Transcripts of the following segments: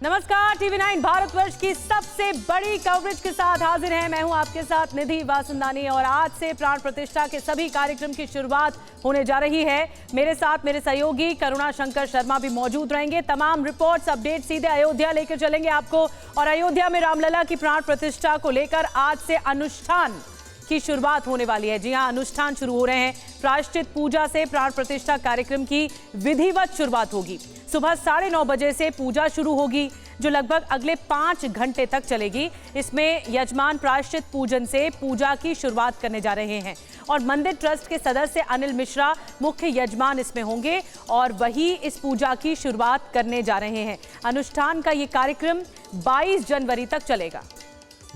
नमस्कार, टीवी 9 भारतवर्ष की सबसे बड़ी कवरेज के साथ हाजिर है। मैं हूं आपके साथ निधि वासंदानी और आज से प्राण प्रतिष्ठा के सभी कार्यक्रम की शुरुआत होने जा रही है। मेरे साथ मेरे सहयोगी करुणा शंकर शर्मा भी मौजूद रहेंगे। तमाम रिपोर्ट्स अपडेट सीधे अयोध्या लेकर चलेंगे आपको और अयोध्या में रामलला की प्राण प्रतिष्ठा को लेकर आज से अनुष्ठान की शुरुआत होने वाली है। जी हां, अनुष्ठान शुरू हो रहे हैं। प्रायश्चित पूजा से प्राण प्रतिष्ठा कार्यक्रम की विधिवत शुरुआत होगी। सुबह 9:30 बजे से पूजा शुरू होगी जो लगभग अगले 5 घंटे तक चलेगी। इसमें यजमान प्रायश्चित पूजन से पूजा की शुरुआत करने जा रहे हैं और मंदिर ट्रस्ट के सदस्य अनिल मिश्रा मुख्य यजमान इसमें होंगे और वही इस पूजा की शुरुआत करने जा रहे हैं। अनुष्ठान का ये कार्यक्रम 22 जनवरी तक चलेगा।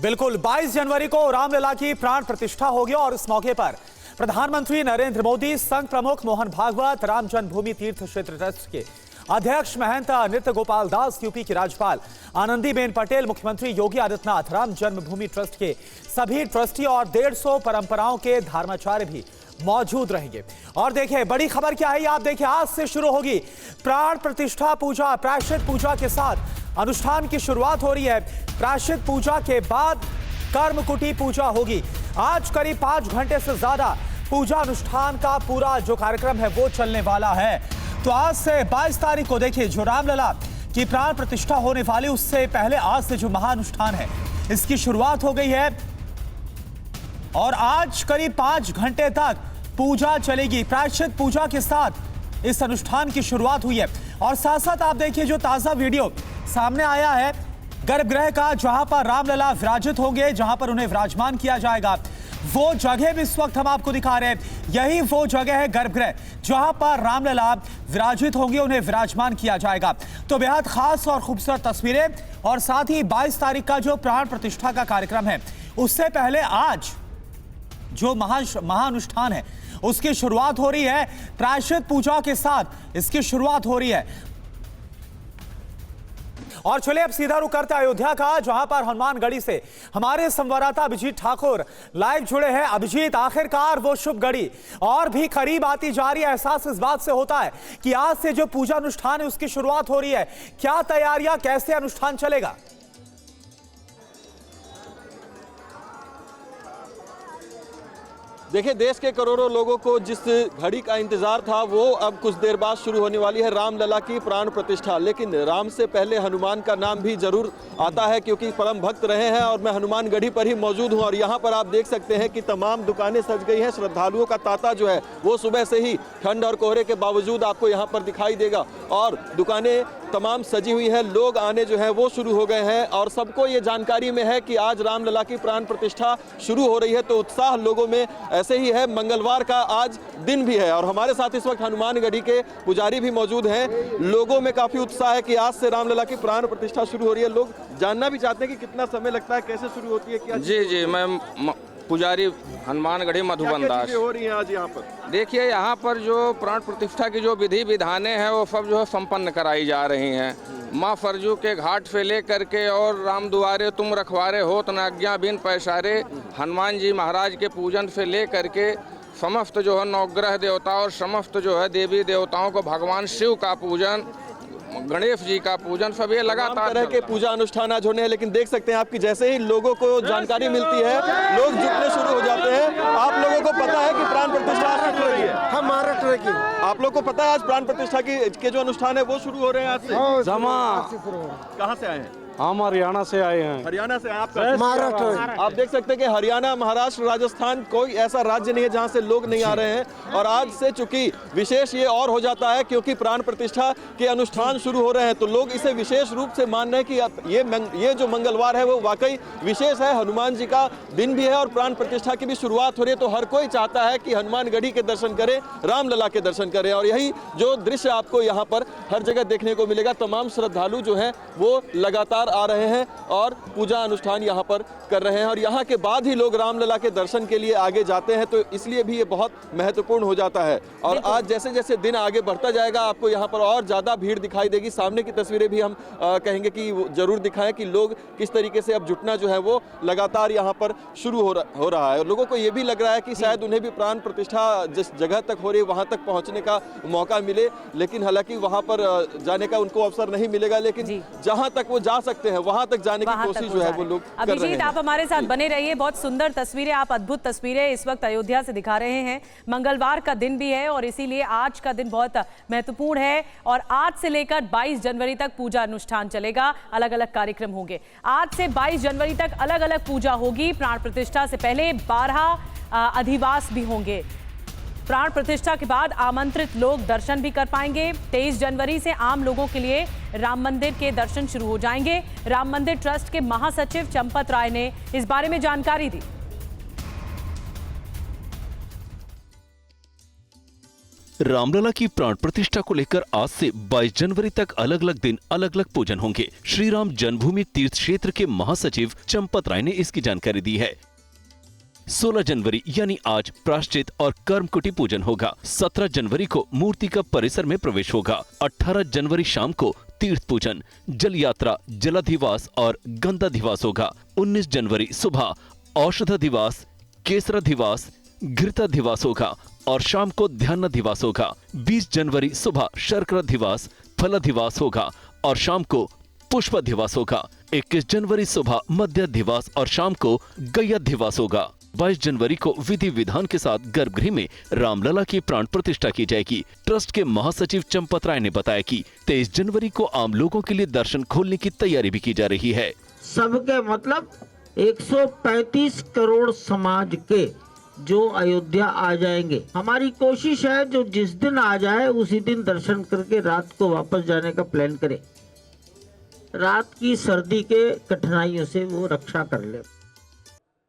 बिल्कुल, 22 जनवरी को रामलला की प्राण प्रतिष्ठा होगी और इस मौके पर प्रधानमंत्री नरेंद्र मोदी, संघ प्रमुख मोहन भागवत, राम जन्मभूमि तीर्थ क्षेत्र ट्रस्ट के अध्यक्ष महंत नृत्य गोपाल दास, यूपी की राज्यपाल आनंदीबेन पटेल, मुख्यमंत्री योगी आदित्यनाथ, राम जन्मभूमि ट्रस्ट के सभी ट्रस्टी और 150 परंपराओं के धर्माचार्य भी मौजूद रहेंगे। और देखिए बड़ी खबर क्या है, आप देखिए आज से शुरू होगी प्राण प्रतिष्ठा पूजा। प्रायश्चित पूजा के साथ अनुष्ठान की शुरुआत हो रही है। प्रायश्चित पूजा के बाद कर्मकुटी पूजा होगी। आज करीब 5 घंटे से ज्यादा पूजा अनुष्ठान का पूरा जो कार्यक्रम है वो चलने वाला है। तो आज से 22 तारीख को देखिए जो रामलला की प्राण प्रतिष्ठा होने वाली, उससे पहले आज से जो महानुष्ठान है इसकी शुरुआत हो गई है और आज करीब 5 घंटे तक पूजा चलेगी। प्रायश्चित पूजा के साथ इस अनुष्ठान की शुरुआत हुई है और साथ साथ आप देखिए जो ताजा वीडियो सामने आया है गर्भगृह का, जहां पर रामलला विराजित होंगे, जहां पर उन्हें विराजमान किया जाएगा। वो जगह भी इस वक्त हम आपको दिखा रहे हैं। यही वो जगह है गर्भगृह जहां पर रामलला विराजित होंगे, उन्हें विराजमान किया जाएगा। तो बेहद खास और खूबसूरत तस्वीरें और साथ ही 22 तारीख का जो प्राण प्रतिष्ठा का कार्यक्रम है उससे पहले आज जो महानुष्ठान है उसकी शुरुआत हो रही है। प्रायश्चित पूजा के साथ इसकी शुरुआत हो रही है। और चलिए अब सीधा रुख करते हैं अयोध्या का, जहां पर हनुमानगढ़ी से हमारे संवाददाता अभिजीत ठाकुर लाइव जुड़े हैं। अभिजीत, आखिरकार वो शुभ घड़ी और भी करीब आती जा रही है। एहसास इस बात से होता है कि आज से जो पूजा अनुष्ठान है उसकी शुरुआत हो रही है। क्या तैयारियां, कैसे अनुष्ठान चलेगा? देखिए, देश के करोड़ों लोगों को जिस घड़ी का इंतजार था वो अब कुछ देर बाद शुरू होने वाली है, रामलला की प्राण प्रतिष्ठा। लेकिन राम से पहले हनुमान का नाम भी जरूर आता है क्योंकि परम भक्त रहे हैं और मैं हनुमानगढ़ी पर ही मौजूद हूं और यहां पर आप देख सकते हैं कि तमाम दुकानें सज गई हैं। श्रद्धालुओं का तांता जो है वो सुबह से ही ठंड और कोहरे के बावजूद आपको यहाँ पर दिखाई देगा और दुकानें तमाम सजी हुई है। लोग आने जो है वो शुरू हो गए हैं और सबको ये जानकारी में है कि आज रामलला की प्राण प्रतिष्ठा शुरू हो रही है। तो उत्साह लोगों में ऐसे ही है। मंगलवार का आज दिन भी है और हमारे साथ इस वक्त हनुमानगढ़ी के पुजारी भी मौजूद हैं। लोगों में काफी उत्साह है कि आज से रामलला की प्राण प्रतिष्ठा शुरू हो रही है। लोग जानना भी चाहते हैं कि कितना समय लगता है, कैसे शुरू होती है, क्या? जी, मैं पुजारी हनुमानगढ़ी मधुबन दास। हो रही है आज यहाँ पर? देखिए, यहाँ पर जो प्राण प्रतिष्ठा की जो विधि विधानें हैं वो सब जो है संपन्न कराई जा रही हैं। माँ फरजू के घाट से लेकर के और राम दुआरे तुम रखवारे होत न आज्ञा बिन पैसारे, हनुमान जी महाराज के पूजन से लेकर के समस्त जो है नवग्रह देवता और समस्त जो है देवी देवताओं को, भगवान शिव का पूजन, गणेश जी का पूजन, सब ये लगातार तरह के पूजा अनुष्ठान आज होने हैं। लेकिन देख सकते हैं आपकी जैसे ही लोगों को जानकारी मिलती है लोग जुटने शुरू हो जाते हैं। आप लोगों को पता है कि प्राण प्रतिष्ठा शुरू हो रही है? हम महाराष्ट्र की। आप लोग को पता है आज प्राण प्रतिष्ठा के जो अनुष्ठान है वो शुरू हो रहे हैं आज से? कहाँ से आए हैं? हम हरियाणा से आए हैं। हरियाणा से? आप महाराष्ट्र। आप देख सकते हैं कि हरियाणा, महाराष्ट्र, राजस्थान कोई ऐसा राज्य नहीं है जहां से लोग नहीं आ रहे हैं। और आज से चूंकि विशेष ये और हो जाता है क्योंकि प्राण प्रतिष्ठा के अनुष्ठान शुरू हो रहे हैं तो लोग इसे विशेष रूप से मान रहे हैं कि ये जो मंगलवार है वो वाकई विशेष है। हनुमान जी का दिन भी है और प्राण प्रतिष्ठा की भी शुरुआत हो रही है। तो हर कोई चाहता है कि हनुमानगढ़ी के दर्शन करे, रामलला के दर्शन करे और यही जो दृश्य आपको यहाँ पर हर जगह देखने को मिलेगा। तमाम श्रद्धालु जो है वो लगातार बार आ रहे हैं और पूजा अनुष्ठान यहाँ पर कर रहे हैं और यहाँ के बाद ही लोग रामलला के दर्शन के लिए आगे जाते हैं, तो इसलिए भी ये बहुत महत्वपूर्ण हो जाता है। और आज जैसे जैसे दिन आगे बढ़ता जाएगा आपको यहाँ पर और ज़्यादा भीड़ दिखाई देगी। सामने की तस्वीरें भी हम कहेंगे कि जरूर दिखाएं कि लोग किस तरीके से अब जुटना जो है वो लगातार यहाँ पर शुरू हो रहा है और लोगों को ये भी लग रहा है कि शायद उन्हें भी प्राण प्रतिष्ठा जिस जगह तक हो रही है वहाँ तक पहुँचने का मौका मिले, लेकिन हालांकि वहाँ पर जाने का उनको अवसर नहीं मिलेगा, लेकिन जहाँ तक वो जा सकते हैं वहाँ तक जाने की कोशिश जो है वो लोग कर रहे हैं। अभिजीत, आप हमारे साथ बने रहिए। बहुत सुंदर तस्वीरें, आप अद्भुत तस्वीरें इस वक्त अयोध्या से दिखा रहे हैं। मंगलवार का दिन भी है और इसीलिए आज का दिन बहुत महत्वपूर्ण है और आज से लेकर 22 जनवरी तक पूजा अनुष्ठान चलेगा, अलग अलग कार्यक्रम होंगे। आज से 22 जनवरी तक अलग अलग पूजा होगी। प्राण प्रतिष्ठा से पहले 12 अधिवास भी होंगे। प्राण प्रतिष्ठा के बाद आमंत्रित लोग दर्शन भी कर पाएंगे। 23 जनवरी से आम लोगों के लिए राम मंदिर के दर्शन शुरू हो जाएंगे। राम मंदिर ट्रस्ट के महासचिव चंपत राय ने इस बारे में जानकारी दी। रामलला की प्राण प्रतिष्ठा को लेकर आज से 22 जनवरी तक अलग अलग दिन अलग अलग पूजन होंगे। श्री राम जन्मभूमि तीर्थ क्षेत्र के महासचिव चंपत राय ने इसकी जानकारी दी है। 16 जनवरी यानी आज प्रायश्चित और कर्मकुटी पूजन होगा। 17 जनवरी को मूर्ति का परिसर में प्रवेश होगा। 18 जनवरी शाम को तीर्थ पूजन, जल यात्रा, जलाधिवास और गंधाधिवास होगा। 19 जनवरी सुबह औषधाधिवास, केसराधिवास, घृताधिवास होगा और शाम को ध्यानाधिवास होगा। 20 जनवरी सुबह शर्कराधिवास, फलाधिवास होगा और शाम को पुष्पाधिवास होगा। 21 जनवरी सुबह मध्याधिवास और शाम को गयाधिवास होगा। 22 जनवरी को विधि विधान के साथ गर्भगृह में रामलला की प्राण प्रतिष्ठा की जाएगी। ट्रस्ट के महासचिव चंपत राय ने बताया कि 23 जनवरी को आम लोगों के लिए दर्शन खोलने की तैयारी भी की जा रही है। सबके मतलब 135 करोड़ समाज के जो अयोध्या आ जाएंगे। हमारी कोशिश है जो जिस दिन आ जाए उसी दिन दर्शन करके रात को वापस जाने का प्लान करे। रात की सर्दी के कठिनाइयों से वो रक्षा कर ले।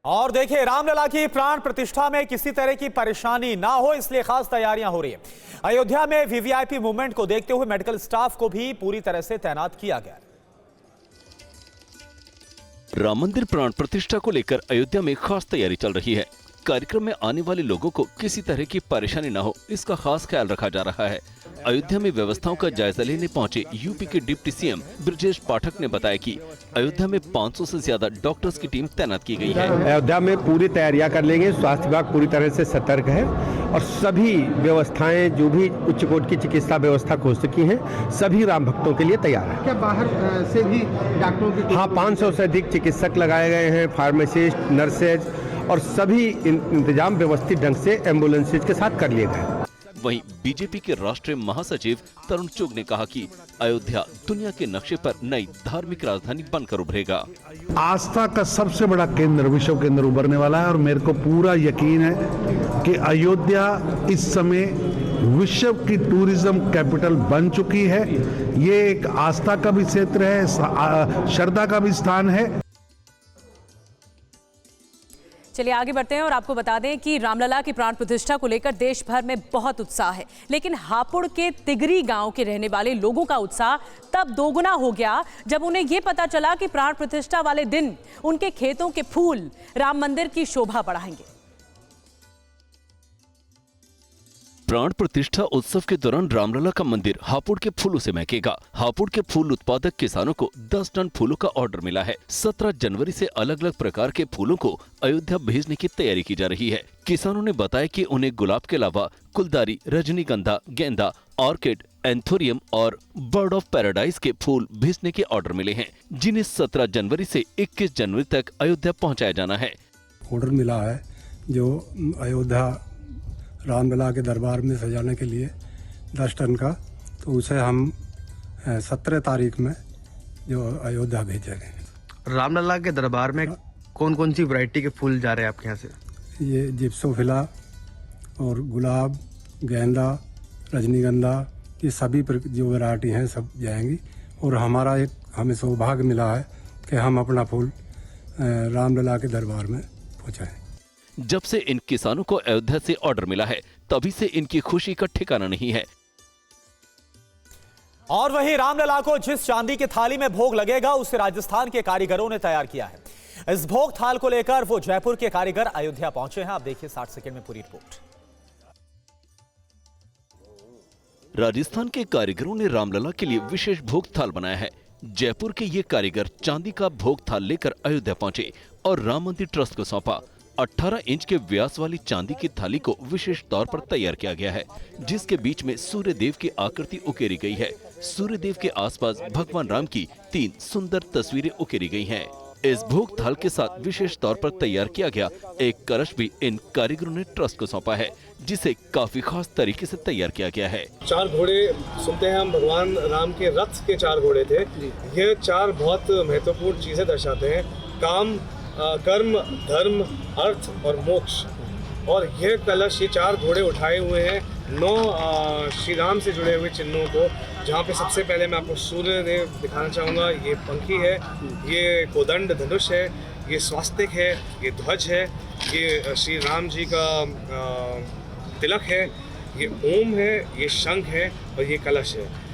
और देखिए, रामलला की प्राण प्रतिष्ठा में किसी तरह की परेशानी ना हो इसलिए खास तैयारियां हो रही है। अयोध्या में वीवीआईपी मूवमेंट को देखते हुए मेडिकल स्टाफ को भी पूरी तरह से तैनात किया गया। राम मंदिर प्राण प्रतिष्ठा को लेकर अयोध्या में खास तैयारी चल रही है। कार्यक्रम में आने वाले लोगों को किसी तरह की परेशानी न हो इसका खास ख्याल रखा जा रहा है। अयोध्या में व्यवस्थाओं का जायजा लेने पहुंचे यूपी के डिप्टी सीएम ब्रजेश पाठक ने बताया कि अयोध्या में 500 से ज्यादा डॉक्टर्स की टीम तैनात की गई है। अयोध्या में पूरी तैयारियां कर लेंगे। स्वास्थ्य विभाग पूरी तरह से सतर्क है और सभी व्यवस्थाएं जो भी उच्च कोटि की चिकित्सा व्यवस्था हो चुकी हैं सभी राम भक्तों के लिए तैयार है। क्या बाहर से भी डॉक्टरों की? हाँ, 500 से अधिक चिकित्सक लगाए गए हैं, फार्मासिस्ट, नर्सेज और सभी इंतजाम व्यवस्थित ढंग से एम्बुलेंसेज के साथ कर लिए गए। वहीं बीजेपी के राष्ट्रीय महासचिव तरुण चुग ने कहा कि अयोध्या दुनिया के नक्शे पर नई धार्मिक राजधानी बनकर उभरेगा। आस्था का सबसे बड़ा केंद्र, विश्व केंद्र उभरने वाला है और मेरे को पूरा यकीन है कि अयोध्या इस समय विश्व की टूरिज्म कैपिटल बन चुकी है। ये एक आस्था का भी क्षेत्र है, श्रद्धा का भी स्थान है। चलिए आगे बढ़ते हैं और आपको बता दें कि रामलला की प्राण प्रतिष्ठा को लेकर देश भर में बहुत उत्साह है, लेकिन हापुड़ के तिगरी गांव के रहने वाले लोगों का उत्साह तब दोगुना हो गया जब उन्हें यह पता चला कि प्राण प्रतिष्ठा वाले दिन उनके खेतों के फूल राम मंदिर की शोभा बढ़ाएंगे। प्राण प्रतिष्ठा उत्सव के दौरान रामलला का मंदिर हापुड़ के फूलों से महकेगा। हापुड़ के फूल उत्पादक किसानों को 10 टन फूलों का ऑर्डर मिला है। 17 जनवरी से अलग अलग प्रकार के फूलों को अयोध्या भेजने की तैयारी की जा रही है। किसानों ने बताया कि उन्हें गुलाब के अलावा गुलदारी, रजनीगंधा, गेंदा, ऑर्किड, एंथोरियम और बर्ड ऑफ पैराडाइज के फूल भेजने के ऑर्डर मिले हैं, जिन्हें 17 जनवरी से 21 जनवरी तक अयोध्या पहुँचाया जाना है। ऑर्डर मिला है जो अयोध्या रामलला के दरबार में सजाने के लिए 10 टन का, तो उसे हम 17 तारीख में जो अयोध्या भेजेंगे। रामलला के दरबार में कौन कौन सी वैरायटी के फूल जा रहे हैं आपके यहाँ से? ये जिप्सोफिला और गुलाब, गेंदा, रजनीगंधा, ये सभी जो वैरायटी हैं सब जाएंगी। और हमें सौभाग्य मिला है कि हम अपना फूल रामलला के दरबार में पहुँचाएं। जब से इन किसानों को अयोध्या से ऑर्डर मिला है तभी से इनकी खुशी का ठिकाना नहीं है। और वहीं रामलला को जिस चांदी की थाली में भोग लगेगा उसे राजस्थान के कारीगरों ने तैयार किया है। इस भोग थाल को लेकर वो जयपुर के कारीगर अयोध्या पहुंचे हैं। आप देखिए 60 सेकंड में पूरी रिपोर्ट। राजस्थान के कारीगरों ने रामलला के लिए विशेष भोग थाल बनाया है। जयपुर के ये कारीगर चांदी का भोग थाल लेकर अयोध्या पहुंचे और राम मंदिर ट्रस्ट को सौंपा। 18 इंच के व्यास वाली चांदी की थाली को विशेष तौर पर तैयार किया गया है, जिसके बीच में सूर्य देव की आकृति उकेरी गई है। सूर्य देव के आसपास भगवान राम की 3 सुंदर तस्वीरें उकेरी गई हैं। इस भोग थाल के साथ विशेष तौर पर तैयार किया गया एक कलश भी इन कारीगरों ने ट्रस्ट को सौंपा है, जिसे काफी खास तरीके से तैयार किया गया है। 4 घोड़े सुनते हैं हम, भगवान राम के रथ के 4 घोड़े थे। ये 4 बहुत महत्वपूर्ण चीजें दर्शाते हैं, काम, कर्म, धर्म, अर्थ और मोक्ष। और यह कलश, ये 4 घोड़े उठाए हुए हैं 9 श्री राम से जुड़े हुए चिन्हों को, जहाँ पे सबसे पहले मैं आपको सूर्य देव दिखाना चाहूँगा। ये पंखी है, ये कोदंड धनुष है, ये स्वास्तिक है, ये ध्वज है, ये श्री राम जी का तिलक है, ये ओम है, ये शंख है और ये कलश है।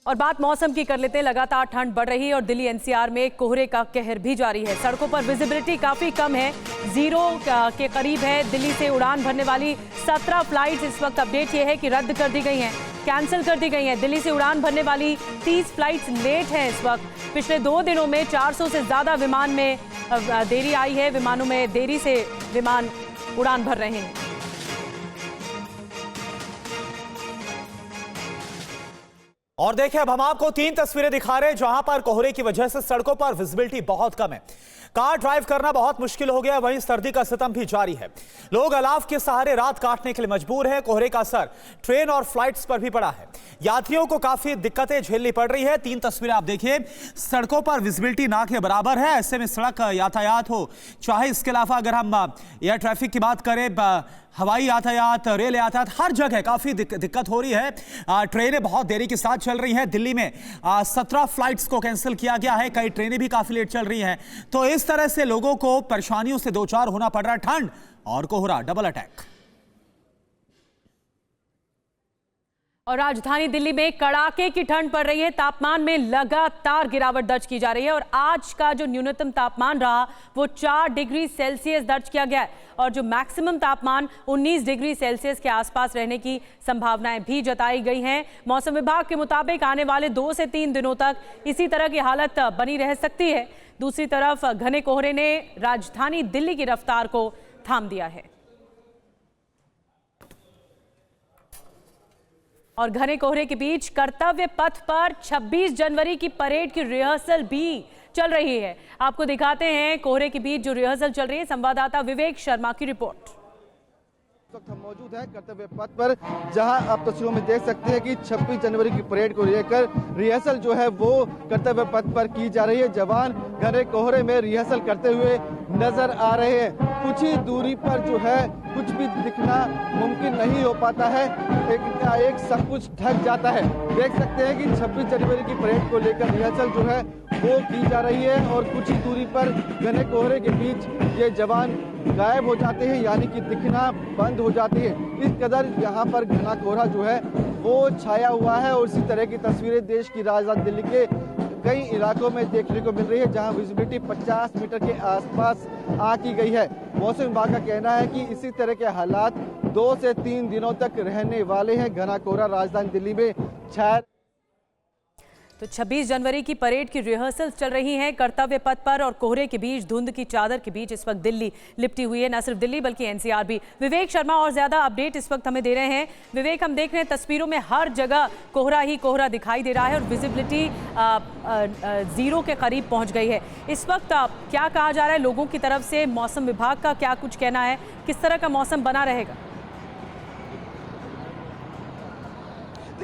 और बात मौसम की कर लेते हैं। लगातार ठंड बढ़ रही है और दिल्ली एनसीआर में कोहरे का कहर भी जारी है। सड़कों पर विजिबिलिटी काफी कम है, 0 के करीब है। दिल्ली से उड़ान भरने वाली 17 फ्लाइट्स इस वक्त अपडेट ये है कि रद्द कर दी गई हैं, कैंसिल कर दी गई हैं। दिल्ली से उड़ान भरने वाली 30 फ्लाइट्स लेट हैं इस वक्त। पिछले 2 दिनों में 400 से ज्यादा विमान में देरी आई है। विमानों में देरी से विमान उड़ान भर रहे हैं। और देखिए, अब हम आपको 3 तस्वीरें दिखा रहे हैं जहां पर कोहरे की वजह से सड़कों पर विजिबिलिटी बहुत कम है। कार ड्राइव करना बहुत मुश्किल हो गया है, वहीं सर्दी का सितम भी जारी है। लोग अलाव के सहारे रात काटने के लिए मजबूर हैं। कोहरे का असर ट्रेन और फ्लाइट्स पर भी पड़ा है। यात्रियों को काफी दिक्कतें झेलनी पड़ रही है। 3 तस्वीरें आप देखिए, सड़कों पर विजिबिलिटी ना के बराबर है। ऐसे में सड़क यातायात हो, चाहे इसके अलावा अगर हम एयर ट्रैफिक की बात करें, हवाई यातायात, रेल यातायात, हर जगह काफ़ी दिक्कत हो रही है। ट्रेनें बहुत देरी के साथ चल रही हैं। दिल्ली में 17 फ्लाइट्स को कैंसिल किया गया है। कई ट्रेनें भी काफ़ी लेट चल रही हैं। तो इस तरह से लोगों को परेशानियों से दो चार होना पड़ रहा है। ठंड और कोहरा, डबल अटैक। और राजधानी दिल्ली में कड़ाके की ठंड पड़ रही है। तापमान में लगातार गिरावट दर्ज की जा रही है और आज का जो न्यूनतम तापमान रहा वो 4 डिग्री सेल्सियस दर्ज किया गया है और जो मैक्सिमम तापमान 19 डिग्री सेल्सियस के आसपास रहने की संभावनाएं भी जताई गई हैं। मौसम विभाग के मुताबिक आने वाले 2 से 3 दिनों तक इसी तरह की हालत बनी रह सकती है। दूसरी तरफ घने कोहरे ने राजधानी दिल्ली की रफ्तार को थाम दिया है और घने कोहरे के बीच कर्तव्य पथ पर 26 जनवरी की परेड की रिहर्सल भी चल रही है। आपको दिखाते हैं कोहरे के बीच जो रिहर्सल चल रही है। संवाददाता विवेक शर्मा की रिपोर्ट। इस वक्त हम मौजूद हैं कर्तव्य पथ पर, जहां आप तस्वीरों में देख सकते हैं कि 26 जनवरी की परेड को लेकर रिहर्सल जो है वो कर्तव्य पथ पर की जा रही है। जवान घने कोहरे में रिहर्सल करते हुए नजर आ रहे हैं। कुछ ही दूरी पर जो है कुछ भी दिखना मुमकिन नहीं हो पाता है, एक सब कुछ ढक जाता है। देख सकते हैं कि 26 जनवरी की परेड को लेकर रिहर्सल जो है वो की जा रही है और कुछ ही दूरी पर घने कोहरे के बीच ये जवान गायब हो जाते हैं, यानी कि दिखना बंद हो जाती है। इस कदर यहाँ पर घना कोहरा जो है वो छाया हुआ है और इसी तरह की तस्वीरें देश की राजधानी दिल्ली के कई इलाकों में देखने को मिल रही है, जहां विजिबिलिटी 50 मीटर के आसपास आकी गई है। मौसम विभाग का कहना है कि इसी तरह के हालात 2 से 3 दिनों तक रहने वाले हैं। घना कोहरा राजधानी दिल्ली में छाया। तो 26 जनवरी की परेड की रिहर्सल चल रही है कर्तव्य पथ पर और कोहरे के बीच, धुंध की चादर के बीच इस वक्त दिल्ली लिपटी हुई है। न सिर्फ दिल्ली बल्कि एनसीआर भी। विवेक शर्मा और ज्यादा अपडेट इस वक्त हमें दे रहे हैं। विवेक, हम देख रहे हैं तस्वीरों में हर जगह कोहरा ही कोहरा दिखाई दे रहा है और विजिबिलिटी 0 के करीब पहुंच गई है। इस वक्त क्या कहा जा रहा है लोगों की तरफ से? मौसम विभाग का क्या कुछ कहना है? किस तरह का मौसम बना रहेगा?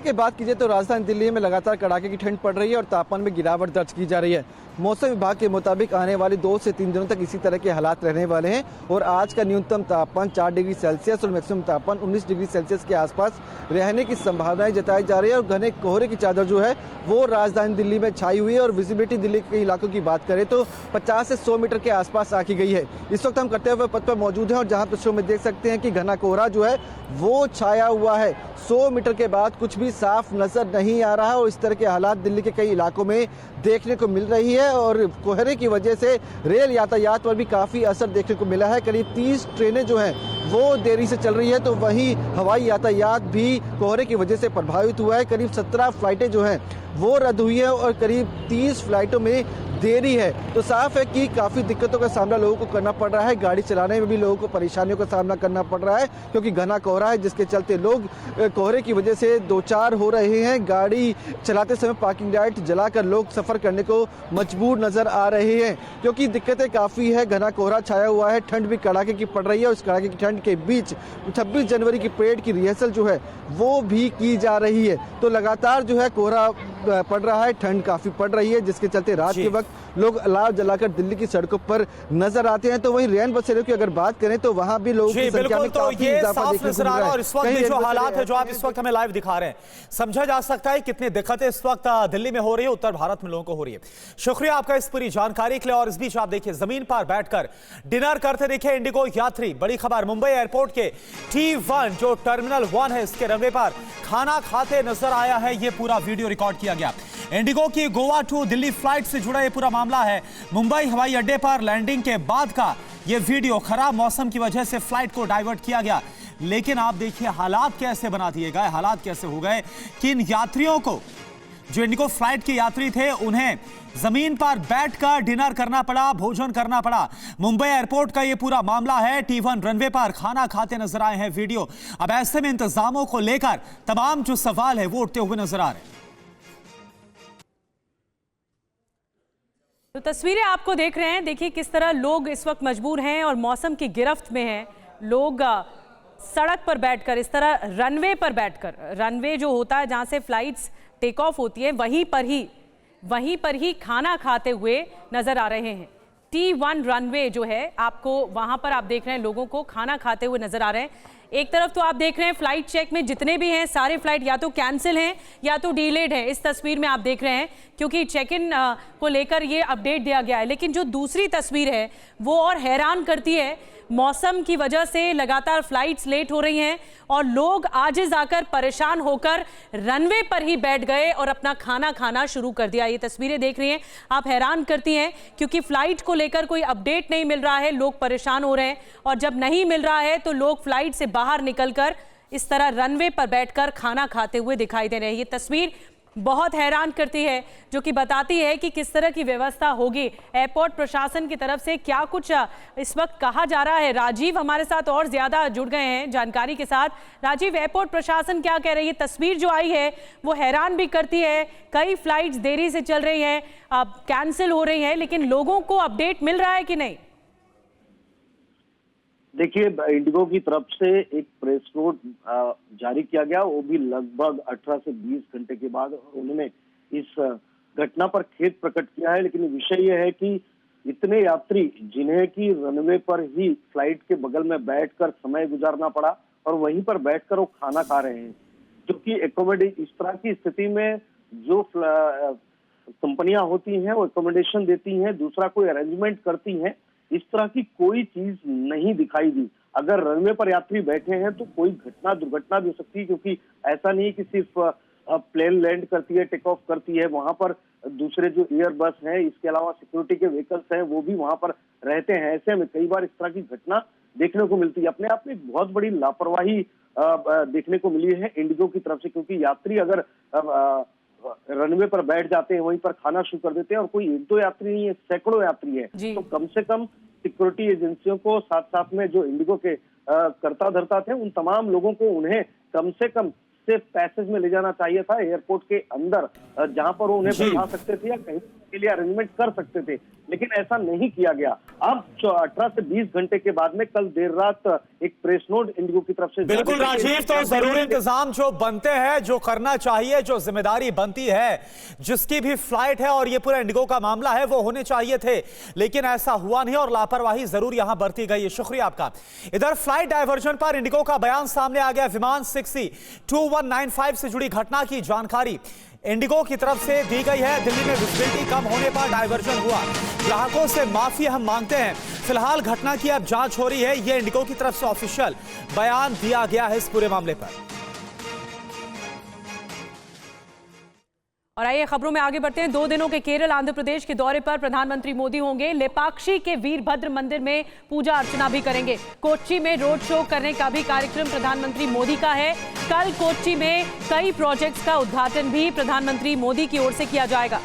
की बात कीजिए तो राजधानी दिल्ली में लगातार कड़ाके की ठंड पड़ रही है और तापमान में गिरावट दर्ज की जा रही है। मौसम विभाग के मुताबिक आने वाले 2 से 3 दिनों तक इसी तरह के हालात रहने वाले हैं और आज का न्यूनतम तापमान 4 डिग्री सेल्सियस और मैक्सिमम तापमान 19 डिग्री सेल्सियस के आसपास रहने की संभावनाएं जताई जा रही है। और घने कोहरे की चादर जो है वो राजधानी दिल्ली में छाई हुई है और विजिबिलिटी दिल्ली के इलाकों की बात करें तो 50 से 100 मीटर के आसपास आकी गई है। इस वक्त हम करते हुए पथ पर मौजूद हैं और जहां तस्वीरों में देख सकते हैं कि घना कोहरा जो है वो छाया हुआ है। 100 मीटर के बाद कुछ भी साफ नजर नहीं आ रहा है और इस तरह के हालात दिल्ली के कई इलाकों में देखने को मिल रही है और कोहरे की वजह से रेल यातायात पर भी काफी असर देखने को मिला है। करीब 30 ट्रेनें जो हैं वो देरी से चल रही है तो वहीं हवाई यातायात भी कोहरे की वजह से प्रभावित हुआ है। करीब 17 फ्लाइटें जो हैं वो रद्द हुई है और करीब 30 फ्लाइटों में देरी है। तो साफ है कि काफ़ी दिक्कतों का सामना लोगों को करना पड़ रहा है। गाड़ी चलाने में भी लोगों को परेशानियों का सामना करना पड़ रहा है क्योंकि घना कोहरा है जिसके चलते लोग कोहरे की वजह से दो चार हो रहे हैं। गाड़ी चलाते समय पार्किंग लाइट जलाकर लोग सफ़र करने को मजबूर नज़र आ रहे हैं क्योंकि दिक्कतें काफ़ी है। घना कोहरा छाया हुआ है, ठंड भी कड़ाके की पड़ रही है और इस कड़ाके की ठंड के बीच 26 जनवरी की परेड की रिहर्सल जो है वो भी की जा रही है। तो लगातार जो है कोहरा पड़ रहा है, ठंड काफ़ी पड़ रही है जिसके चलते रात के वक्त लोग अलाव जलाकर दिल्ली की सड़कों पर नजर आते हैं। तो वहीं रैन बसेरों की अगर बात करें तो वहां भी लोगों की संख्या में काफी इजाफा देखने को मिल रहा है। और इस वक्त जो हालात है जो आप इस वक्त हमें लाइव दिखा रहे हैं, समझा जा सकता है कितनी दिक्कतें इस वक्त दिल्ली में हो रही है, उत्तर भारत में लोगों को हो रही है। शुक्रिया आपका इस पूरी जानकारी के लिए। और इस बीच आप देखिए जमीन पर बैठकर डिनर करते दिखे इंडिगो यात्री। बड़ी खबर, मुंबई एयरपोर्ट के T1 जो टर्मिनल 1 है इसके रनवे पर खाना खाते नजर आया है। यह पूरा वीडियो रिकॉर्ड किया गया। इंडिगो की गोवा टू दिल्ली फ्लाइट से जुड़ा यह पूरा मामला है। मुंबई हवाई अड्डे पर लैंडिंग के बाद का यह वीडियो। खराब मौसम की वजह से फ्लाइट को डाइवर्ट किया गया, लेकिन आप देखिए हालात कैसे बना दिए गए, हालात कैसे हो गए कि इन यात्रियों को, जो इंडिगो फ्लाइट के यात्री थे, उन्हें जमीन पर बैठकर डिनर करना पड़ा, भोजन करना पड़ा। मुंबई एयरपोर्ट का यह पूरा मामला है। T1 रनवे पर खाना खाते नजर आए हैं वीडियो। अब ऐसे में इंतजामों को लेकर तमाम जो सवाल है वो उठते हुए नजर आ रहे हैं। तो तस्वीरें आपको देख रहे हैं, देखिए किस तरह लोग इस वक्त मजबूर हैं और मौसम की गिरफ्त में हैं। लोग सड़क पर बैठकर, इस तरह रनवे पर बैठकर, रनवे जो होता है जहां से फ्लाइट्स टेक ऑफ होती है वहीं पर ही खाना खाते हुए नजर आ रहे हैं। T1 रनवे जो है, आपको वहां पर आप देख रहे हैं लोगों को खाना खाते हुए नजर आ रहे हैं। एक तरफ तो आप देख रहे हैं फ्लाइट चेक में जितने भी हैं सारे फ्लाइट या तो कैंसिल हैं या तो डिलेड हैं। इस तस्वीर में आप देख रहे हैं क्योंकि चेक इन को लेकर ये अपडेट दिया गया है। लेकिन जो दूसरी तस्वीर है वो और हैरान करती है। मौसम की वजह से लगातार फ्लाइट्स लेट हो रही हैं और लोग आजिज आकर परेशान होकर रनवे पर ही बैठ गए और अपना खाना खाना शुरू कर दिया। ये तस्वीरें देख रही हैं आप, हैरान करती हैं क्योंकि फ्लाइट को लेकर कोई अपडेट नहीं मिल रहा है, लोग परेशान हो रहे हैं और जब नहीं मिल रहा है तो लोग फ्लाइट से बाहर निकलकर इस तरह रनवे पर बैठकर खाना खाते हुए दिखाई दे रहे हैं। ये तस्वीर बहुत हैरान करती है, जो कि बताती है कि किस तरह की व्यवस्था होगी। एयरपोर्ट प्रशासन की तरफ से क्या कुछ इस वक्त कहा जा रहा है। राजीव हमारे साथ और ज्यादा जुड़ गए हैं जानकारी के साथ। राजीव, एयरपोर्ट प्रशासन क्या कह रही है? तस्वीर जो आई है वो हैरान भी करती है। कई फ्लाइट्स देरी से चल रही हैं, अब कैंसिल हो रही हैं, लेकिन लोगों को अपडेट मिल रहा है कि नहीं? देखिए, इंडिगो की तरफ से एक प्रेस नोट जारी किया गया, वो भी लगभग 18 से 20 घंटे के बाद। उन्होंने इस घटना पर खेद प्रकट किया है, लेकिन विषय यह है कि इतने यात्री जिन्हें कि रनवे पर ही फ्लाइट के बगल में बैठकर समय गुजारना पड़ा और वहीं पर बैठकर वो खाना खा रहे हैं, जो कि एकोमोडेशन, इस तरह की स्थिति में जो कंपनियां होती हैं वो एकोमोडेशन देती हैं, दूसरा कोई अरेंजमेंट करती हैं, इस तरह की कोई चीज नहीं दिखाई दी। अगर रनवे पर यात्री बैठे हैं तो कोई दुर्घटना भी हो सकती है, क्योंकि ऐसा नहीं कि सिर्फ प्लेन लैंड करती है, टेक ऑफ करती है, वहां पर दूसरे जो एयर बस हैं, इसके अलावा सिक्योरिटी के व्हीकल्स हैं, वो भी वहां पर रहते हैं। ऐसे में कई बार इस तरह की घटना देखने को मिलती है। अपने आप में एक बहुत बड़ी लापरवाही देखने को मिली है इंडिगो की तरफ से, क्योंकि यात्री अगर रनवे पर बैठ जाते हैं, वहीं पर खाना शुरू कर देते हैं, और कोई एक दो यात्री नहीं है, सैकड़ों यात्री है, तो कम से कम सिक्योरिटी एजेंसियों को, साथ साथ में जो इंडिगो के कर्ता धर्ता थे, उन तमाम लोगों को उन्हें कम से कम से पैसेज में ले जाना चाहिए था, एयरपोर्ट के अंदर, जहां पर वो उन्हें बैठा सकते थे या कहीं के लिए अरेंजमेंट कर सकते थे, लेकिन ऐसा नहीं किया गया। अब 18 से 20 घंटे के बाद में कल देर रात एक प्रेस नोट इंडिगो की तरफ से बिल्कुल राजीव, तो जरूरी इंतजाम जो बनते हैं, जो करना चाहिए, जो जिम्मेदारी बनती है, जिसकी भी फ्लाइट है और ये पूरा इंडिगो का मामला है, वो होने चाहिए थे, लेकिन ऐसा हुआ नहीं और लापरवाही जरूर यहां बरती गई है। शुक्रिया आपका। इधर फ्लाइट डायवर्जन पर इंडिगो का बयान सामने आ गया। विमान 6C2195 से जुड़ी घटना की जानकारी इंडिगो की तरफ से दी गई है। दिल्ली में विजिबिलिटी कम होने पर डायवर्जन हुआ, ग्राहकों से माफी हम मांगते हैं। फिलहाल घटना की अब जांच हो रही है, यह इंडिगो की तरफ से ऑफिशियल बयान दिया गया है इस पूरे मामले पर। और आइए खबरों में आगे बढ़ते हैं। 2 दिनों के केरल आंध्र प्रदेश के दौरे पर प्रधानमंत्री मोदी होंगे। लेपाक्षी के वीरभद्र मंदिर में पूजा अर्चना भी करेंगे। कोच्चि में रोड शो करने का भी कार्यक्रम प्रधानमंत्री मोदी का है। कल कोच्चि में कई प्रोजेक्ट्स का उद्घाटन भी प्रधानमंत्री मोदी की ओर से किया जाएगा।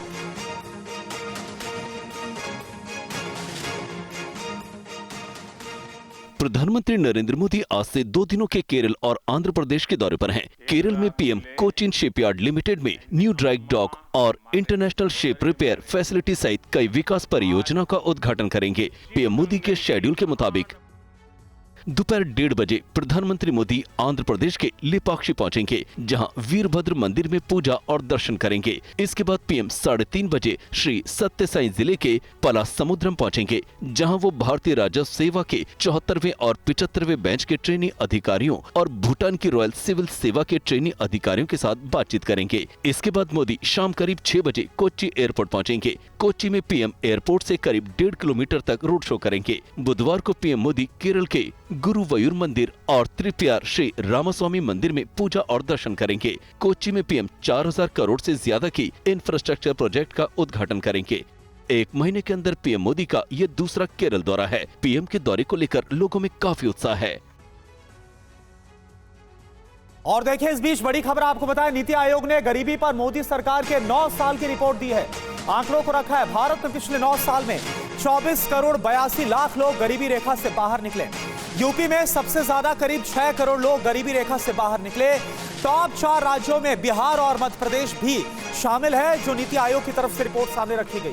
प्रधानमंत्री नरेंद्र मोदी आज से 2 दिनों के केरल और आंध्र प्रदेश के दौरे पर हैं। केरल में पीएम कोचिन शिपयार्ड लिमिटेड में न्यू ड्राई डॉक और इंटरनेशनल शिप रिपेयर फैसिलिटी सहित कई विकास परियोजनाओं का उद्घाटन करेंगे। पीएम मोदी के शेड्यूल के मुताबिक दोपहर 1:30 बजे प्रधानमंत्री मोदी आंध्र प्रदेश के लेपाक्षी पहुंचेंगे, जहां वीरभद्र मंदिर में पूजा और दर्शन करेंगे। इसके बाद पीएम 3:30 बजे श्री सत्य साई जिले के पला समुद्रम पहुंचेंगे, जहां वो भारतीय राजस्व सेवा के 74वें और 75वें बैच के ट्रेनी अधिकारियों और भूटान की रॉयल सिविल सेवा के ट्रेनी अधिकारियों के साथ बातचीत करेंगे। इसके बाद मोदी शाम करीब 6 बजे कोच्चि एयरपोर्ट पहुंचेंगे। कोच्चि में पीएम एयरपोर्ट से करीब 1.5 किलोमीटर तक रोड शो करेंगे। बुधवार को पीएम मोदी केरल के गुरुवायूर मंदिर और त्रिप्यार श्री रामास्वामी मंदिर में पूजा और दर्शन करेंगे। कोच्चि में पीएम 4000 करोड़ से ज्यादा की इंफ्रास्ट्रक्चर प्रोजेक्ट का उद्घाटन करेंगे। 1 महीने के अंदर पीएम मोदी का ये दूसरा केरल दौरा है। पीएम के दौरे को लेकर लोगों में काफी उत्साह है। और देखिए, इस बीच बड़ी खबर आपको बताएं, नीति आयोग ने गरीबी पर मोदी सरकार के 9 साल की रिपोर्ट दी है। आंकड़ों को रखा है, भारत में पिछले 9 साल में 24 करोड़ 82 लाख लोग गरीबी रेखा से बाहर निकले। यूपी में सबसे ज्यादा करीब 6 करोड़ लोग गरीबी रेखा से बाहर निकले। टॉप 4 राज्यों में बिहार और मध्य प्रदेश भी शामिल है, जो नीति आयोग की तरफ से रिपोर्ट सामने रखी गई।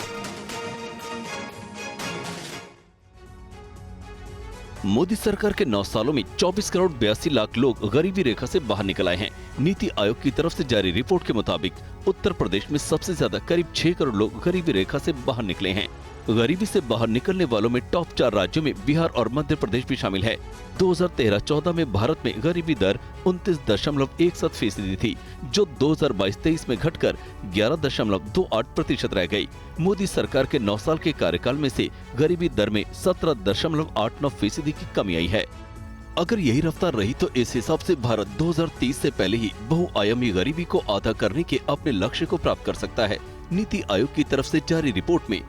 मोदी सरकार के 9 सालों में 24 करोड़ 82 लाख लोग गरीबी रेखा से बाहर निकल आए हैं। नीति आयोग की तरफ से जारी रिपोर्ट के मुताबिक उत्तर प्रदेश में सबसे ज्यादा करीब 6 करोड़ लोग गरीबी रेखा से बाहर निकले हैं। गरीबी से बाहर निकलने वालों में टॉप 4 राज्यों में बिहार और मध्य प्रदेश भी शामिल है। 2013-14 में भारत में गरीबी दर 29.17% थी, जो 2022-23 में घटकर 11.28% रह गई। मोदी सरकार के 9 साल के कार्यकाल में से गरीबी दर में 17.89% की कमी आई है। अगर यही रफ्तार रही तो इस हिसाब से भारत 2030 से पहले ही बहुआयामी गरीबी को आधा करने के अपने लक्ष्य को प्राप्त कर सकता है। नीति आयोग की तरफ से जारी रिपोर्ट में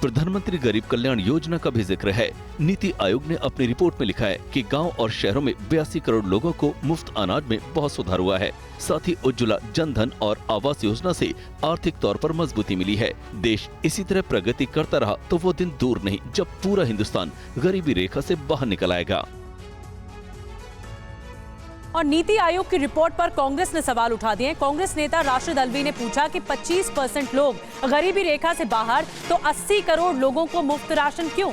प्रधानमंत्री गरीब कल्याण योजना का भी जिक्र है। नीति आयोग ने अपनी रिपोर्ट में लिखा है कि गांव और शहरों में 82 करोड़ लोगों को मुफ्त अनाज में बहुत सुधार हुआ है। साथ ही उज्ज्वला, जनधन और आवास योजना से आर्थिक तौर पर मजबूती मिली है। देश इसी तरह प्रगति करता रहा तो वो दिन दूर नहीं जब पूरा हिंदुस्तान गरीबी रेखा से बाहर निकल आएगा। और नीति आयोग की रिपोर्ट पर कांग्रेस ने सवाल उठा दिए। कांग्रेस नेता राशिद अल्वी ने पूछा कि 25% लोग गरीबी रेखा से बाहर तो 80 करोड़ लोगों को मुफ्त राशन क्यों?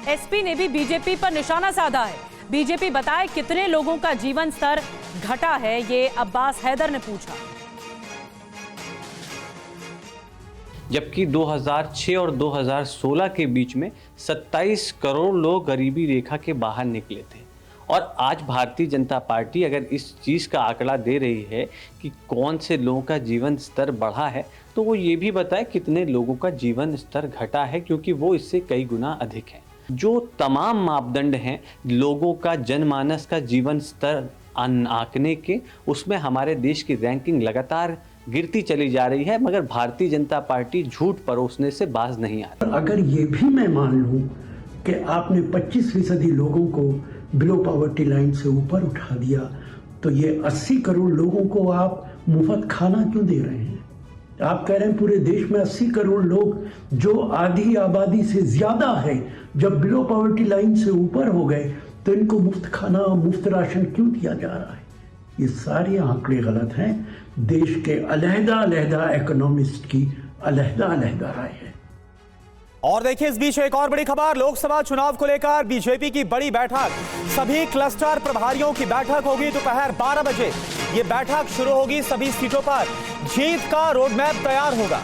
एसपी ने भी बीजेपी पर निशाना साधा है। बीजेपी बताए कितने लोगों का जीवन स्तर घटा है, ये अब्बास हैदर ने पूछा। जबकि 2006 और 2016 के बीच में 27 करोड़ लोग गरीबी रेखा के बाहर निकले थे। और आज भारतीय जनता पार्टी अगर इस चीज़ का आंकड़ा दे रही है कि कौन से लोगों का जीवन स्तर बढ़ा है, तो वो ये भी बताए कितने लोगों का जीवन स्तर घटा है, क्योंकि वो इससे कई गुना अधिक है। जो तमाम मापदंड हैं लोगों का, जनमानस का जीवन स्तर आंकने के, उसमें हमारे देश की रैंकिंग लगातार गिरती चली जा रही है, मगर भारतीय जनता पार्टी झूठ परोसने से बाज नहीं आ रही। अगर ये भी मैं मान लूँ कि आपने 25% लोगों को बिलो पॉवर्टी लाइन से ऊपर उठा दिया, तो ये 80 करोड़ लोगों को आप मुफ्त खाना क्यों दे रहे हैं? आप कह रहे हैं पूरे देश में 80 करोड़ लोग जो आधी आबादी से ज्यादा है, जब बिलो पॉवर्टी लाइन से ऊपर हो गए तो इनको मुफ्त खाना, मुफ्त राशन क्यों दिया जा रहा है? ये सारे आंकड़े गलत हैं। देश के अलहदा अलहदा इकोनॉमिस्ट की अलहदा अलहदा राय है। और देखिए इस बीच एक और बड़ी खबर, लोकसभा चुनाव को लेकर बीजेपी की बड़ी बैठक। सभी क्लस्टर प्रभारियों की बैठक होगी दोपहर 12 बजे। ये बैठक शुरू होगी, सभी सीटों पर जीत का रोडमैप तैयार होगा।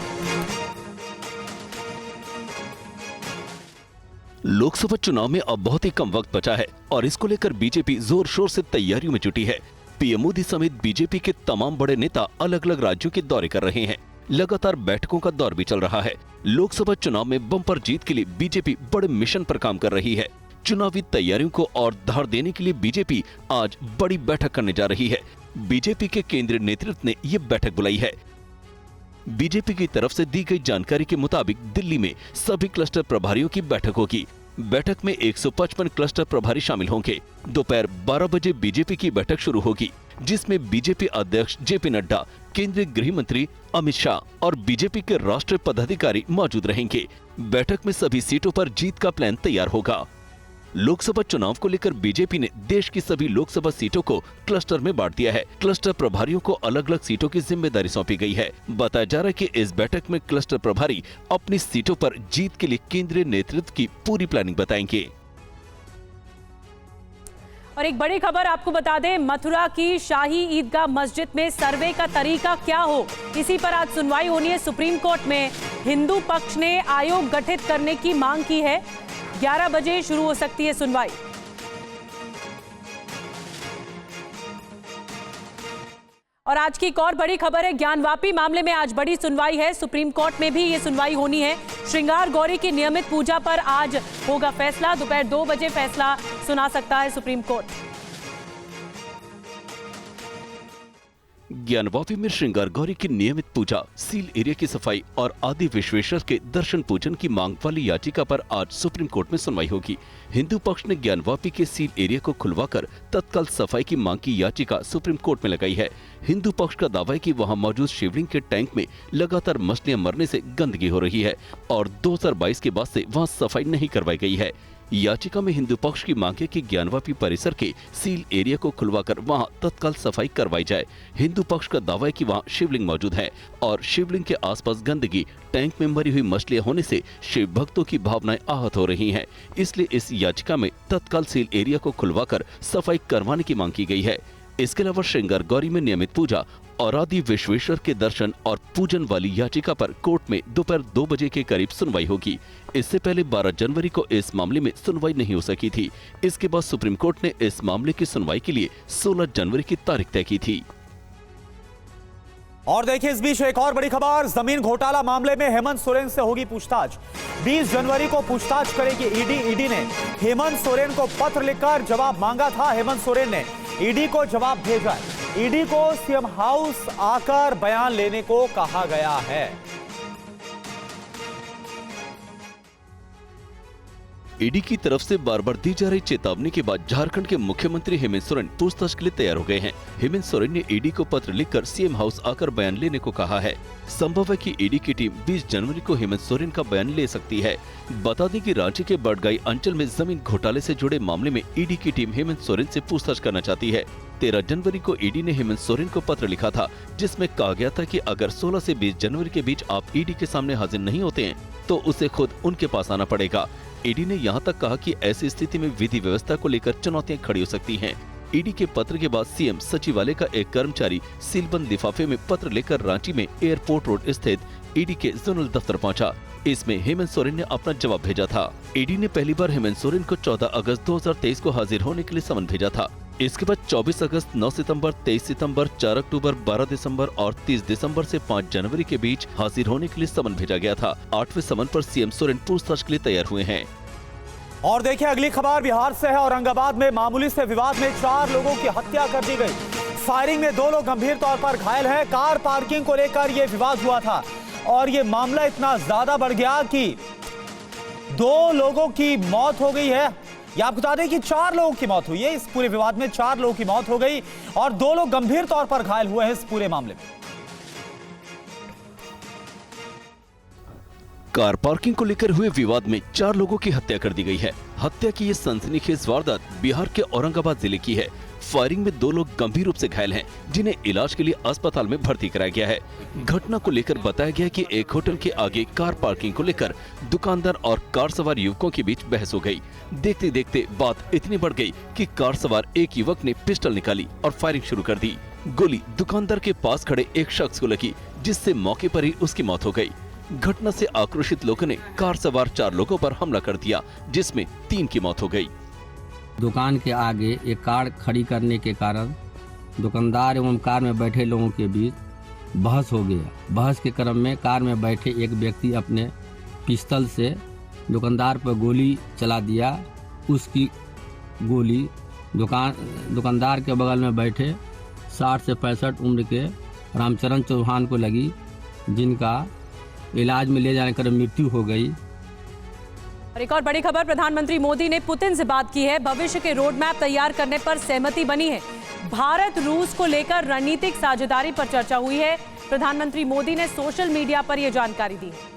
लोकसभा चुनाव में अब बहुत ही कम वक्त बचा है और इसको लेकर बीजेपी जोर शोर से तैयारियों में जुटी है। पीएम मोदी समेत बीजेपी के तमाम बड़े नेता अलग अलग राज्यों के दौरे कर रहे हैं। लगातार बैठकों का दौर भी चल रहा है। लोकसभा चुनाव में बम्पर जीत के लिए बीजेपी बड़े मिशन पर काम कर रही है। चुनावी तैयारियों को और धार देने के लिए बीजेपी आज बड़ी बैठक करने जा रही है। बीजेपी के केंद्रीय नेतृत्व ने ये बैठक बुलाई है। बीजेपी की तरफ से दी गई जानकारी के मुताबिक दिल्ली में सभी क्लस्टर प्रभारियों की बैठक होगी। बैठक में 155 क्लस्टर प्रभारी शामिल होंगे। दोपहर 12 बजे बीजेपी की बैठक शुरू होगी, जिसमें बीजेपी अध्यक्ष जेपी नड्डा, केंद्रीय गृह मंत्री अमित शाह और बीजेपी के राष्ट्रीय पदाधिकारी मौजूद रहेंगे। बैठक में सभी सीटों पर जीत का प्लान तैयार होगा। लोकसभा चुनाव को लेकर बीजेपी ने देश की सभी लोकसभा सीटों को क्लस्टर में बांट दिया है। क्लस्टर प्रभारियों को अलग अलग सीटों की जिम्मेदारी सौंपी गई है। बताया जा रहा है कि इस बैठक में क्लस्टर प्रभारी अपनी सीटों पर जीत के लिए केंद्रीय नेतृत्व की पूरी प्लानिंग बताएंगे। और एक बड़ी खबर आपको बता दें, मथुरा की शाही ईदगाह मस्जिद में सर्वे का तरीका क्या हो, इसी पर आज सुनवाई होनी है सुप्रीम कोर्ट में। हिंदू पक्ष ने आयोग गठित करने की मांग की है। 11 बजे शुरू हो सकती है सुनवाई। और आज की एक और बड़ी खबर है, ज्ञानवापी मामले में आज बड़ी सुनवाई है। सुप्रीम कोर्ट में भी ये सुनवाई होनी है। श्रृंगार गौरी की नियमित पूजा पर आज होगा फैसला। दोपहर 2 बजे फैसला सुना सकता है सुप्रीम कोर्ट। ज्ञानवापी में श्रृंगार गौरी की नियमित पूजा, सील एरिया की सफाई और आदि विश्वेश्वर के दर्शन पूजन की मांग वाली याचिका पर आज सुप्रीम कोर्ट में सुनवाई होगी। हिंदू पक्ष ने ज्ञानवापी के सील एरिया को खुलवाकर तत्काल सफाई की मांग की याचिका सुप्रीम कोर्ट में लगाई है। हिंदू पक्ष का दावा है कि वहां मौजूद शिवलिंग के टैंक में लगातार मछलियां मरने से गंदगी हो रही है और 2022 के बाद से वहां सफाई नहीं करवाई गई है। याचिका में हिंदू पक्ष की मांग है कि ज्ञानवापी परिसर के सील एरिया को खुलवाकर वहां तत्काल सफाई करवाई जाए। हिंदू पक्ष का दावा है कि वहां शिवलिंग मौजूद है और शिवलिंग के आसपास गंदगी, टैंक में मरी हुई मछलियां होने से शिव भक्तों की भावनाएं आहत हो रही हैं। इसलिए इस याचिका में तत्काल सील एरिया को खुलवाकर सफाई करवाने की मांग की गई है। इसके अलावा श्रृंगार गौरी में नियमित पूजा और आदि विश्वेश्वर के दर्शन और पूजन वाली याचिका पर कोर्ट में दोपहर 2 बजे के करीब सुनवाई होगी। इससे पहले 12 जनवरी को इस मामले में सुनवाई नहीं हो सकी थी। इसके बाद सुप्रीम कोर्ट ने इस मामले की सुनवाई के लिए 16 जनवरी की तारीख तय की थी। और देखिए इस बीच एक और बड़ी खबर, जमीन घोटाला मामले में हेमंत सोरेन से होगी पूछताछ। 20 जनवरी को पूछताछ करेगी ईडी। ईडी ने हेमंत सोरेन को पत्र लिखकर जवाब मांगा था। हेमंत सोरेन ने ईडी को जवाब भेजा। ईडी को सीएम हाउस आकर बयान लेने को कहा गया है। ईडी की तरफ से बार बार दी जा रही चेतावनी के बाद झारखंड के मुख्यमंत्री हेमंत सोरेन पूछताछ के लिए तैयार हो गए हैं। हेमंत सोरेन ने ईडी को पत्र लिखकर सीएम हाउस आकर बयान लेने को कहा है। संभव है कि ईडी की टीम 20 जनवरी को हेमंत सोरेन का बयान ले सकती है। बता दें कि रांची के बड़गाई अंचल में जमीन घोटाले से जुड़े मामले में ईडी की टीम हेमंत सोरेन से पूछताछ करना चाहती है। 13 जनवरी को ईडी ने हेमंत सोरेन को पत्र लिखा था, जिसमें कहा गया था कि अगर 16 से 20 जनवरी के बीच आप ईडी के सामने हाजिर नहीं होते हैं तो उसे खुद उनके पास आना पड़ेगा। ईडी ने यहां तक कहा कि ऐसी स्थिति में विधि व्यवस्था को लेकर चुनौतियां खड़ी हो सकती हैं। ईडी के पत्र के बाद सीएम सचिवालय का एक कर्मचारी सीलबंद लिफाफे में पत्र लेकर रांची में एयरपोर्ट रोड स्थित ईडी के जोनल दफ्तर पहुंचा। इसमें हेमंत सोरेन ने अपना जवाब भेजा था। ईडी ने पहली बार हेमंत सोरेन को 14 अगस्त 2023 को हाजिर होने के लिए समन भेजा था। इसके बाद 24 अगस्त, 9 सितंबर, 23 सितंबर, 4 अक्टूबर, 12 दिसंबर और 30 दिसंबर से 5 जनवरी के बीच हाजिर होने के लिए समन भेजा गया था। 8वें समन पर सीएम सोरेन पूछताछ के लिए तैयार हुए हैं। और देखिए अगली खबर बिहार से है। औरंगाबाद में मामूली से विवाद में 4 लोगों की हत्या कर दी गई। फायरिंग में 2 लोग गंभीर तौर पर घायल हैं। कार पार्किंग को लेकर यह विवाद हुआ था और यह मामला इतना ज्यादा बढ़ गया कि 2 लोगों की मौत हो गई है। ये आपको बता दें कि 4 लोगों की मौत हुई है। इस पूरे विवाद में 4 लोगों की मौत हो गई और 2 लोग गंभीर तौर पर घायल हुए हैं इस पूरे मामले में। कार पार्किंग को लेकर हुए विवाद में 4 लोगों की हत्या कर दी गई है। हत्या की ये सनसनीखेज वारदात बिहार के औरंगाबाद जिले की है। फायरिंग में 2 लोग गंभीर रूप से घायल हैं, जिन्हें इलाज के लिए अस्पताल में भर्ती कराया गया है। घटना को लेकर बताया गया कि एक होटल के आगे कार पार्किंग को लेकर दुकानदार और कार सवार युवकों के बीच बहस हो गई। देखते देखते बात इतनी बढ़ गई कि कार सवार एक युवक ने पिस्टल निकाली और फायरिंग शुरू कर दी। गोली दुकानदार के पास खड़े एक शख्स को लगी, जिससे मौके पर ही उसकी मौत हो गई। घटना से आक्रोशित लोगों ने कार सवार 4 लोगों पर हमला कर दिया, जिसमें 3 की मौत हो गई। दुकान के आगे एक कार खड़ी करने के कारण दुकानदार एवं कार में बैठे लोगों के बीच बहस हो गया। बहस के क्रम में कार में बैठे एक व्यक्ति अपने पिस्तौल से दुकानदार पर गोली चला दिया। उसकी गोली दुकानदार के बगल में बैठे 60 से 65 उम्र के रामचरण चौहान को लगी, जिनका इलाज में ले जाने कर मृत्यु हो गई। और एक और बड़ी खबर, प्रधानमंत्री मोदी ने पुतिन से बात की है। भविष्य के रोड मैप तैयार करने पर सहमति बनी है। भारत रूस को लेकर रणनीतिक साझेदारी पर चर्चा हुई है। प्रधानमंत्री मोदी ने सोशल मीडिया पर यह जानकारी दी है।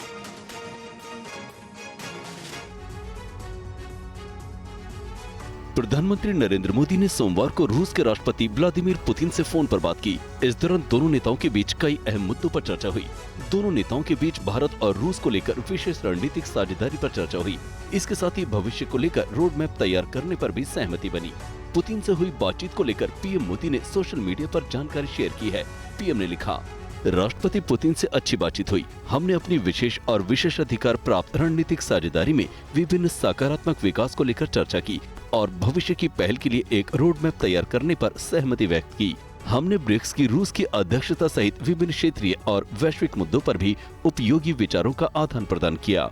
प्रधानमंत्री नरेंद्र मोदी ने सोमवार को रूस के राष्ट्रपति व्लादिमीर पुतिन से फोन पर बात की। इस दौरान दोनों नेताओं के बीच कई अहम मुद्दों पर चर्चा हुई। दोनों नेताओं के बीच भारत और रूस को लेकर विशेष रणनीतिक साझेदारी पर चर्चा हुई। इसके साथ ही भविष्य को लेकर रोड मैप तैयार करने पर भी सहमति बनी। पुतिन से हुई बातचीत को लेकर पीएम मोदी ने सोशल मीडिया पर जानकारी शेयर की है। पीएम ने लिखा, राष्ट्रपति पुतिन से अच्छी बातचीत हुई। हमने अपनी विशेष और विशेषाधिकार प्राप्त रणनीतिक साझेदारी में विभिन्न सकारात्मक विकास को लेकर चर्चा की और भविष्य की पहल के लिए एक रोड मैप तैयार करने पर सहमति व्यक्त की। हमने ब्रिक्स की रूस की अध्यक्षता सहित विभिन्न क्षेत्रीय और वैश्विक मुद्दों पर भी उपयोगी विचारों का आदान प्रदान किया।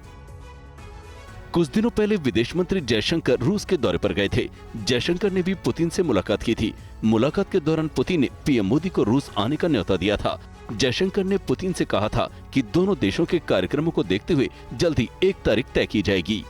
कुछ दिनों पहले विदेश मंत्री जयशंकर रूस के दौरे पर गए थे। जयशंकर ने भी पुतिन से मुलाकात की थी। मुलाकात के दौरान पुतिन ने पीएम मोदी को रूस आने का न्योता दिया था। जयशंकर ने पुतिन से कहा था कि दोनों देशों के कार्यक्रमों को देखते हुए जल्द ही एक तारीख तय की जाएगी।